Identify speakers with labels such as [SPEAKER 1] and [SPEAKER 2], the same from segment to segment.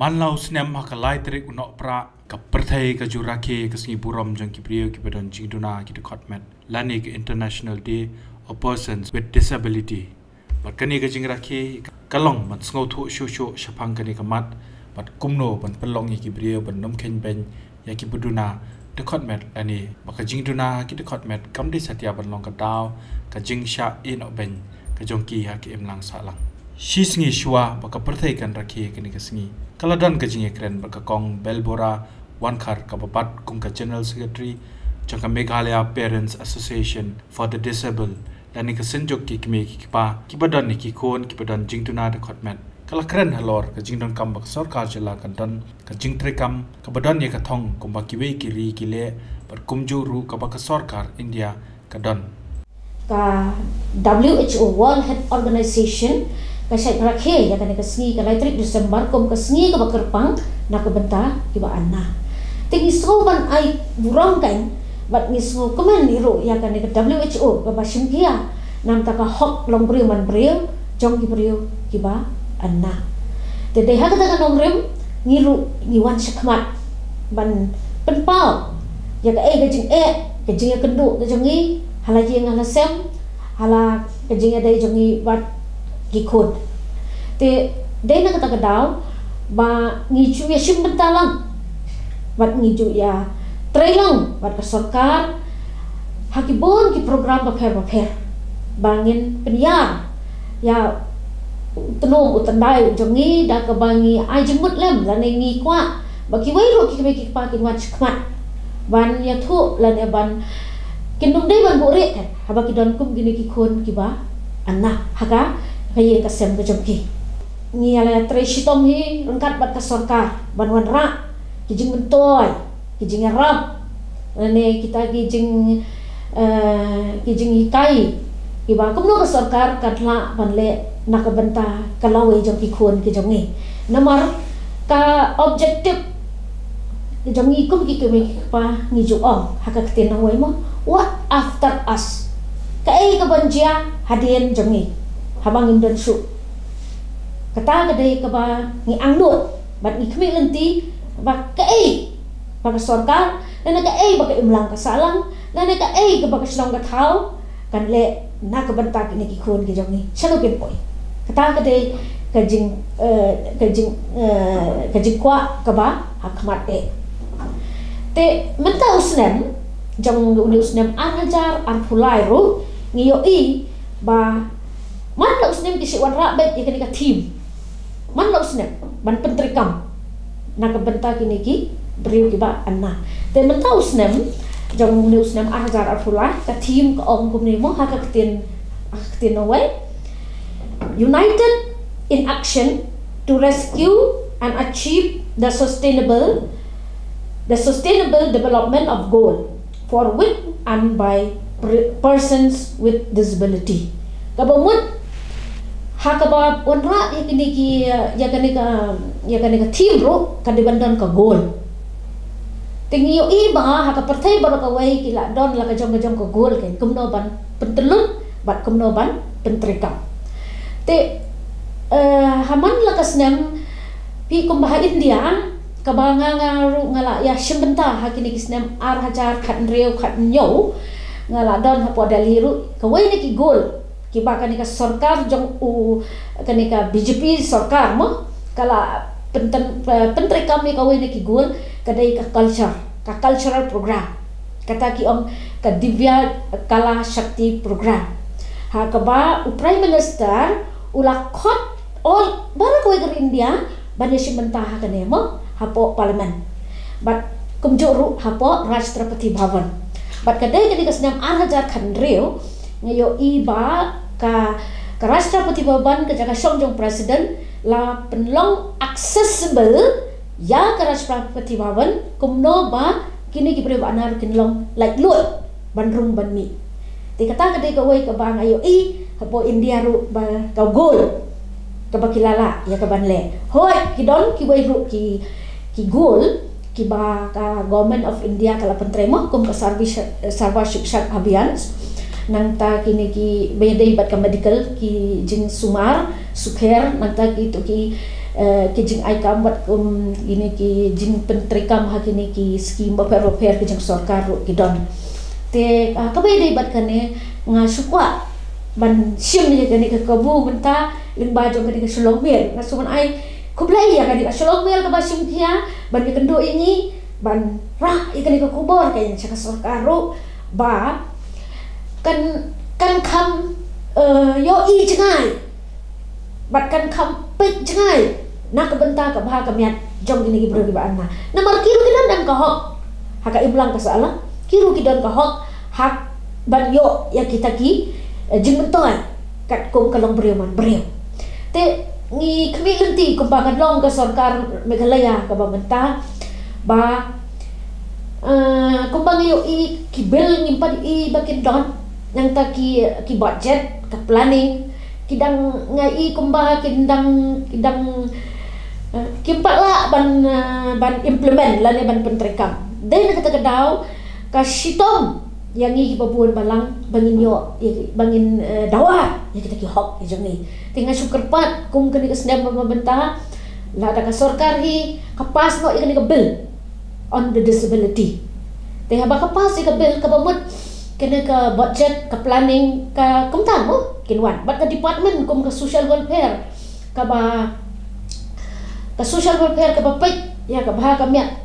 [SPEAKER 1] manlau snem hakalai terik unok pra ka perthai ka jurake ka singi buram jang ki priyo ki badon jingduna ki de kotmet lani ka International Day of Persons with Disability bat kani ka jingrake kalong mat sngo thu shu shapang kani ka mat bat kumno ban pelong ki priyo ban nom khen ben ya ki buduna de kotmet ani baka jingduna ki de kotmet kam di satya ban long ka daw ka jingsha in oben ka jongki ha ki emlang salang shi singi shwa baka perthai kan rakhe kani ka singi kaladan ka jinge kren baka kong belbora wankar ka babat kum ka General Secretary jangka Meghalaya Parents Association for the Disabled dan ka senjok ki kime ki pa ki badan ni ki kon ki badan jingtuna de khotmet kala kren halor ka jingdon kam bak sarkar jela kan don ka jingtre kam ka badan ye ka thong kum ba ki we ki ri ki le par kumju ru ka bak sarkar India ka don
[SPEAKER 2] ka WHO World Health Organization kasai rakhe ya kan ka sngi ka laitrik Desember kom ka sngi ka bakerpang na ka benta ki ba anna tingi so ban ai burong kan bat ni so komen ni ro ya kan ka WHO ka ba shimkia nam ta ka hok long brio man brio jong ki brio ki ba anna te de ha ka ta nong rem ni ru ni wan shakmat ban pen pau ya ka ga jing ka jing ka ndu ka jong ni hala jing hala sem hala ka jing dai jong ni bat ki khod te dai na kata daw ba ngi chu ya shim bentalang bat ngi chu ya trailang bat ka sarkar hakibon ki program ba pher bangin penyar ya tenom utandai jongi da ka bangi ai jemut lem la ngi kwa ba ki wai ro ki pa ki wat khmat ban ya thu la ne ban kinum dai ban bore kan haba ki don kum gini ki khon ki ba anna haga kaya kasem ke jongki ni ala treshitom hi rengkat bat ka sarkar ban wan ra kijing mentoy kijing rap ne kita kijing hikai iba kumno ka sarkar katla ban le nak benta kalawe jongki khon ke jongi nomor ka objective jongi kum ki keme pa ngi ju ong haka kten wai mo what after us kai ka banjia hadien jongi habang indon su kata kadai ka ba ngi anglut bat ngi khmi lenti ba kai ba ka sarkar dan ka ba ka imlang ka salang dan ka ba ka slong ka thau kan le na ka banta ki ki khon ki jong ni chalo pen poi kata kadai ka jing kwa ka ba hakmat te menta usnem jong usnem an hajar an phulai ru ngi yo I ba man lau snem ki siwan rabet ikan ika team man lau snem ban pentrikam nak benta kini ki beriu ki ba anna te mentau snem jong new snem arjar arfulai ka team ka om kumni mo haka ktin away united in action to rescue and achieve the sustainable development of goal for with and by persons with disability kabamut hakaba onra yakini ki team ro kadibandan ka goal tingi yo iba haka pertai baru ka wai kila don la ka jong ka goal kan kumno ban pentelun bat kumno ban pentrikam te haman la ka snem pi kumbaha India ka banga ngaru ngala ya shimbenta hakini ki snem ar hajar khat reu khat nyo ngala don hapo daliru ka wai ni ki goal kiba kanika sarkar jong u kanika BJP sarkar mo kala pentri kami kawai ki gol kadai ka cultural program kata ki om ka divya kala shakti program ha kaba u prime minister ula khot all bara kawai ke India banya simenta ha kane mo hapo parliament bat kumjuru hapo Rashtrapati Bhavan bat kadai kanika senam 8,000 khandreu ngayo iba ka Rashtrapati Bhavan ka jaga songjong president la penlong accessible ya ka Rashtrapati Bhavan kumno ba kini ki preba anar kinlong like lut banrung banmi ti kata kadai ka wai ka ba ngayo hapo India ru ba ka gol ka bakilala ya ka banle hoy kidon ki wai ru ki gol ki ba ka government of India kala pentremo kum ka sarva shiksha abhiyan nang ta kini ki bedai bat ka medical ki jing sumar sukher nang ta ki to ki ki jing ai kam bat ini ki jing pentri kam ha kini ki skim baper ki jing sarkar ro ki don te ka bai dei bat kane nga sukwa ban sim ni kani ka kabu benta lin ba jong kani ka sulong mel na suman ai kublai ya kani ka sulong mel ka ba sim kia ban ki kendo ini ban ra ikani ka kubor kay sa sarkar ro ba kan kam yo i jangai bat kan kam pek jangai nak benta ka bah ka miat jong gini gibro gi ba na namar kiru kidan dan ka hok haka iblang ka sala kiru kidan ka hok hak ban yo ya kita ki jing mentoy kat kum kalong beriuman beriu te ngi kami lenti kumbangan long ka sarkar Meghalaya ka ba benta ba kumbang yo i ki bel ngimpan i bakin don yang ta ki budget ka planning kidang ngai kumba kidang kimpak la ban implement la ne ban pentrekam dai na kata kadau ka sitong yang i babuan balang bangin yo bangin dawa ya kita ki hok jeng ni tinggal syukur pat kum kani ka sendam pemerinta la da ka sarkar hi kapas no ikani ka bill on the disability tengah ba kapas ka bill ka bamut kena ka budget ka planning ka kumtan mo kinwan bat ka department kum ka social welfare ka ba ka social welfare ka ba pay ya ka bah ka miat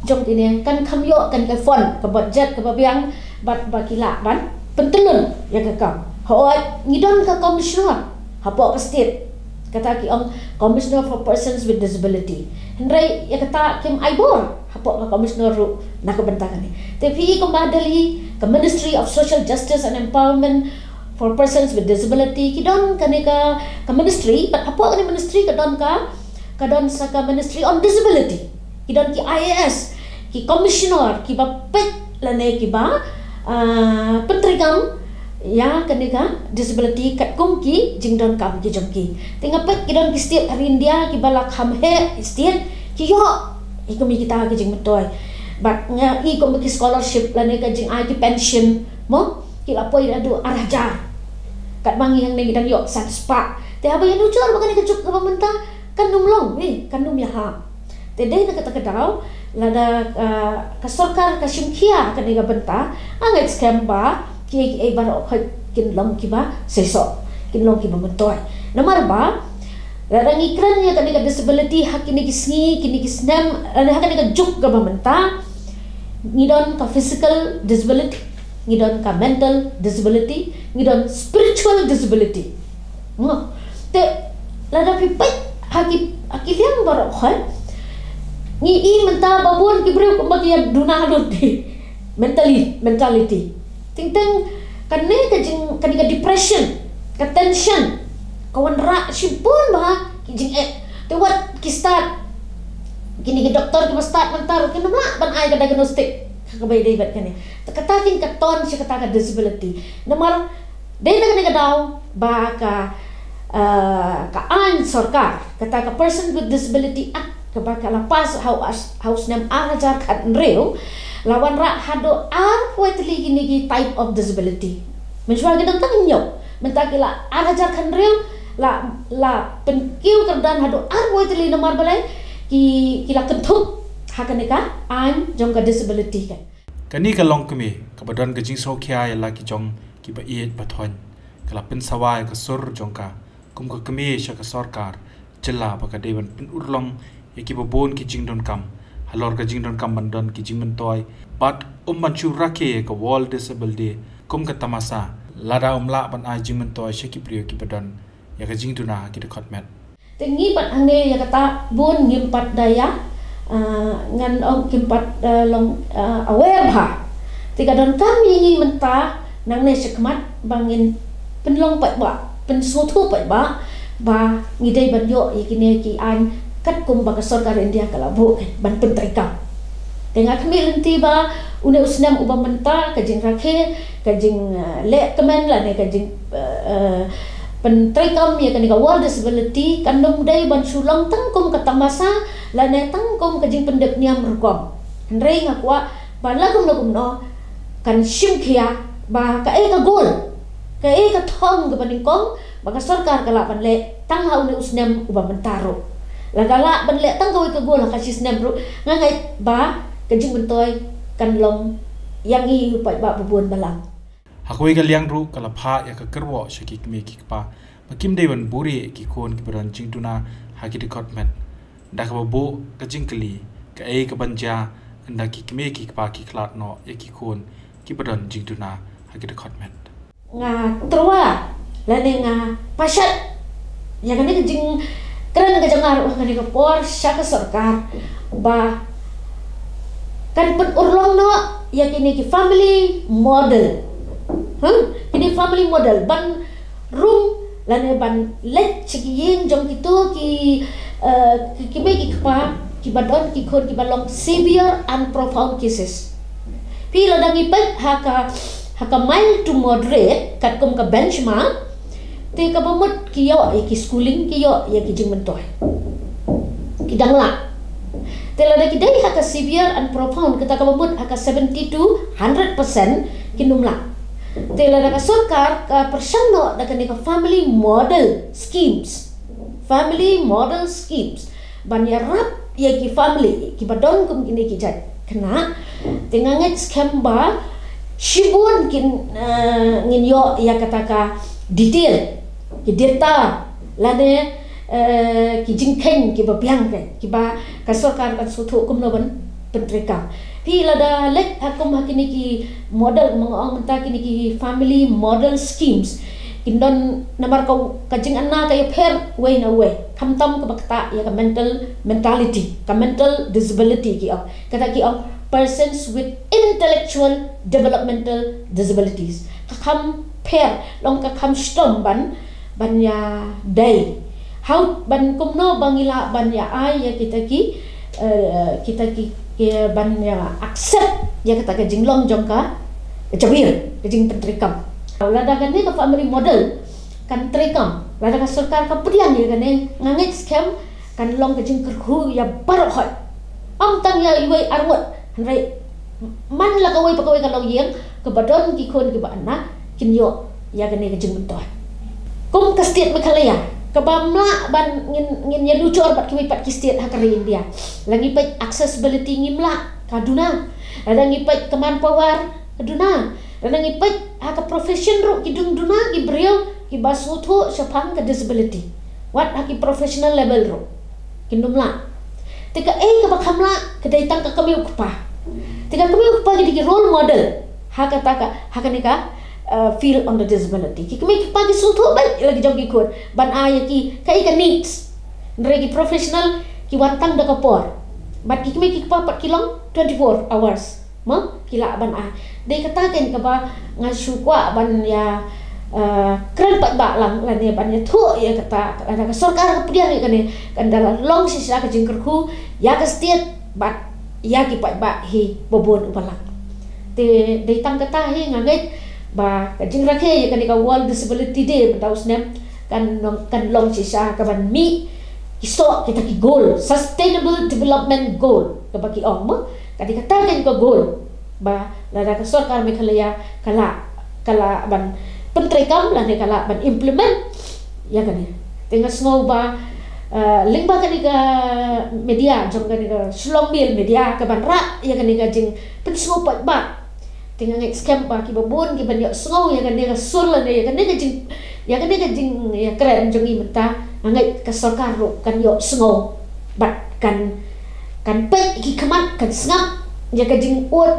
[SPEAKER 2] jong ini kan kamyo kan ka fund ka budget ka ba biang bat bakila ban pentelun ya ka kam hoy ngidon ka commissioner hapo ka state kata ki ang commissioner for persons with disability hendrai ya kata kim aibor hapo ka commissioner ru nakabentakan ni tapi ko madali ka Ministry of Social Justice and Empowerment for Persons with Disability kidon kani ka ministry but hapo ka ni ministry kadon sa ka Ministry on Disability kidon ki IAS ki commissioner ki ba pet lane ki ba pentrigam ya kanika disability kat kumki jingdon kam ki jongki tinga pet kidon ki state hari India ki balak ham he state ki yo ikumi kita ki jing metoy but nga i kom ki scholarship lane ka jing ai ki pension mo ki lapoi adu arajar kat bangi yang ngi dan yo sat spa te aba yang ujar bakani ka juk ka menta kan numlong kan num ya ha te dei na kata kadau lada ka sarkar ka simkia kanika benta angai scam ba ki e baro kin long ki ba seso kin long ki ba mentoy nomor ba radang ikran ya kanika disability hakini kisni kini kisnam ada hakini ka juk ga ba menta ngidon ka physical disability ngidon ka mental disability ngidon spiritual disability mo te lada pipai hakiliang baro ni i menta babon ki bro ko magiya duna halot di mentality tingtang kanne ka jing kanika depression ka tension kawan ra sipun ba ki jing te wat ki start kini ki doktor ki start mentar ki namla ban ai ka diagnostic ka bay day bat kani katakin ka ton si kata ka disability namar day na kanika daw ba ka an sarkar kata ka person with disability act kabaka lapas haus nem arajar kat nreu lawan ra hado wetli gini type of disability menjual gedang tang nyo mentakila arajar kan reu la penkiu kerdan hado wetli nomor balai kila kentuk hakaneka an jong ka disability kan
[SPEAKER 1] kani ka long kemi ka badan ka jing sokhya ya la ki jong ki ba iet bathon kala pen sawai ka sur jong ka kum ka kemi sha ka sarkar chela ba ka dewan pen urlong yaki babon ki jingdon kam halor ka jingdon kam bandon ki jingmen toy but manchu rakhe ka world disability kum ka tamasa lada la ban a jingmen toy sheki priyo ki badon ya ka jingduna ki de khotmet
[SPEAKER 2] tengi pat ane ya kata bon ngimpat daya ngan ong kimpat long aware ba tiga don kam yingi menta nang ne sekmat bangin penlong pat ba pensutu pat ba ngidai ban yo ikine ki an kat kum ba sarkar India kala bu ban pentrikam tengah kami lenti ba une usnam uba menta kajing rakhe kajing le kemen la ne kajing pentrikam ya kanika world disability kandom dai ban sulong tangkum katamasa la ne tangkum kajing pendek niam rukom hendrei ngakwa ban lagum no kan simkhia ba ka ka gol ka thong ga baningkong ba sarkar kala ban le tang ha une usnam uba mentaro Lagala ban le tang kau ke gol ka sis nem ru ngangai ba kajing bentoy kan long yang i pai ba bubun balang.
[SPEAKER 1] Hakoi ka liang ru kala pha ya ka kerwo shaki me ki pa makim dei ban buri ki kon ki baran jing tuna haki de kotmet da ka bo ka jing kli ka e ka banja nda ki me ki pa ki klat no ya ki kon ki baran jing tuna haki de kotmet
[SPEAKER 2] Nga terwa la ne nga pasat ya kan ni jing keren ka jangar kan ni ka por sya ka sarkar ba kan pen urlong no ya kini ki family model. Ini family model ban room lane ban let chigiyeng jong kitu ki me ki kpa ki badon ki khon ki balong severe and profound cases. Pi ladang ipet haka mild to moderate kat kom ka benchmark te ka bamut ki yo ki schooling ki yo ya ki jing mentoy. Ki dangla. Te ladang ki dai haka severe and profound kita ka bamut haka 70 to 100% kinumla. Tela daga sarkar ka persangno daga ni ka family model schemes banya rap ya ki family ki badon kum kini ki jat kena tenganget scam ba shibun kin ngin yo ya kataka detail ki data lade ki jingkhen ki ba biang ki ba ka sarkar kan suthu kum no ban pentrika pi lada lek akum hakini ki model mengong menta kini ki family model schemes kindon namar kau kajing anna kay pher way na way kamtam ka bakta ya ka mentality ka mental disability ki kata ki persons with intellectual developmental disabilities ka kam pher long ka kam stom ban ya day how ban kumno bangila ban ya ay ya kita ki banyak accept ya kata ke jinglong jongka cabir ke jing pentrikam lada kan ni ke family model kan trikam lada ka sarkar ka pediang ya kan ngangit scam kan long ke jing kerhu ya barhot tang ya iwai arwat rai man la ka wai pakawai ka long yeng ke badon ki khon ki ba na kin yo ya kan ke jing mentoy kum ka state makhalaya kabamla ban ngin ya lucor bat kimi pat kistit hakari India langi pat accessibility ngimla kaduna langi pat kemanpower kaduna langi pat haka profession ro kidung duna ki brio ki basutho sapang ka disability what haki professional level ro kindumla tika ka bakamla kedai tang ka kami ukpa tika kami ukpa ki role model haka nika feel on the disability ki kami pagi sutho baik lagi jong ki khon ban ay ki kai ka needs regi professional ki wantang da kapor bat ki kami ki papat kilong 24 hours ma kila ban a dei kata ken ka ba ngasu kwa ban ya keren pat ba lang ne ban ya thu ya kata ada ka sarkar ka pediang ka ne kan dalam long sisa ka jingker khu ya ka state bat ya ki pat ba hi bobon upalang te dei tang kata hi ngangai ba kajing rakhe ya kan ka World Disability Day betaus nem kan long sisa ka ban mi iso kita ki goal sustainable development goal ka baki mo kadi kata kan ka goal ba lada ka sarkar Meghalaya kala ban pentrikam la ne kala ban implement ya kan tengah snow ba lingba kan ka media jong kan ka slombil media ka ban ra ya kan ka jing pensno pat ba tinggal scam pa ki babon ki banyak snow ya kan dia sur la ya kan dia jing ya keren jongi menta ngai ka sarkar ro kan yo snow bat kan pe ki kamat kan snap ya ka jing ut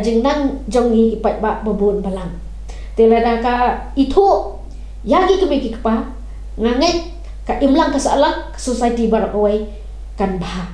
[SPEAKER 2] jing nang jongi pat ba babon balang telada ka itu ya ki kami ki pa ngai ka imlang ka salang society barak away kan bah